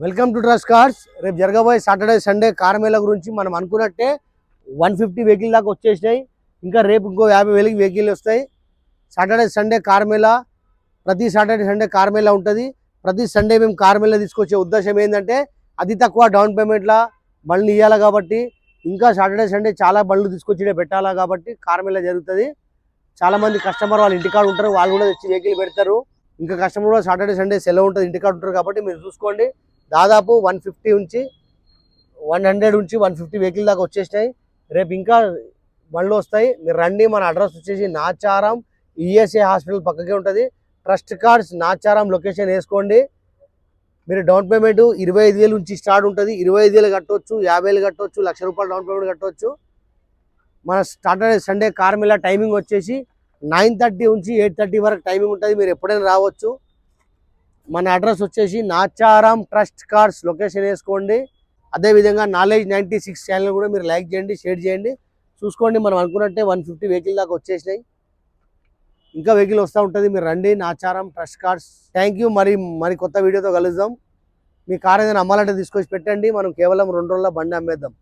Welcome to trust cars. రేపు జరగబోయే Saturday Sunday car Mela గురించి మనం అనుకున్నట్టే 150 వెహికల్ దాకా వచ్చేసినాయి. ఇంకా రేపు ఇంకో 50,000 వెహికల్ వస్తాయి. సాటర్డే సండే కార్ మేళా, ప్రతి సాటర్డే సండే కార్ మేళా ఉంటుంది. ప్రతి సండే మేము కార్ మేళా తీసుకొచ్చే ఉద్దేశం ఏంటంటే అతి తక్కువ డౌన్ పేమెంట్లా బండ్లు ఇవ్వాలి కాబట్టి, ఇంకా సాటర్డే సండే చాలా బండ్లు తీసుకొచ్చి పెట్టాలా కాబట్టి కార్ మేళా జరుగుతుంది. చాలామంది కస్టమర్ వాళ్ళ ఇంటికాడ ఉంటారు, వాళ్ళు కూడా వచ్చి వెహికల్ పెడతారు. ఇంకా కస్టమర్ కూడా సాటర్డే సండే సెలవు ఉంటుంది, ఇంటికాడ ఉంటారు కాబట్టి మీరు చూసుకోండి. దాదాపు 150 నుంచి 100 నుంచి 150 వెహికల్ దాకా వచ్చేసినాయి. రేపు ఇంకా బండ్లు వస్తాయి, మీరు రండి. మన అడ్రస్ వచ్చేసి నాచారం ఈఎస్ఏ హాస్పిటల్ పక్కకే ఉంటుంది. ట్రస్ట్ కార్స్ నాచారం లొకేషన్ వేసుకోండి. మీరు డౌన్ పేమెంట్ 25,000 నుంచి స్టార్ట్ ఉంటుంది. 25,000 కట్టవచ్చు, 50,000 కట్టవచ్చు, ₹1,00,000 డౌన్ పేమెంట్ కట్టవచ్చు. మన Saturday Sunday car Mela timing వచ్చేసి 9:30 నుంచి 8:30 వరకు టైమింగ్ ఉంటుంది. మీరు ఎప్పుడైనా రావచ్చు. మన అడ్రస్ వచ్చేసి నాచారం ట్రస్ట్ కార్స్ లొకేషన్ వేసుకోండి. అదేవిధంగా నాలెడ్జ్ 96 ఛానల్ కూడా మీరు లైక్ చేయండి, షేర్ చేయండి. చూసుకోండి, మనం అనుకున్నట్టే 150 వెహికల్ దాకా వచ్చేసినాయి. ఇంకా వెహికల్ వస్తూ ఉంటుంది, మీరు రండి. Nacharam trust cars. Thank you. మరి కొత్త వీడియోతో కలుద్దాం. మీ కార్ ఏదైనా అమ్మాలంటే తీసుకొచ్చి పెట్టండి, మనం కేవలం 2 రోజుల్లో బండి అమ్మేద్దాం.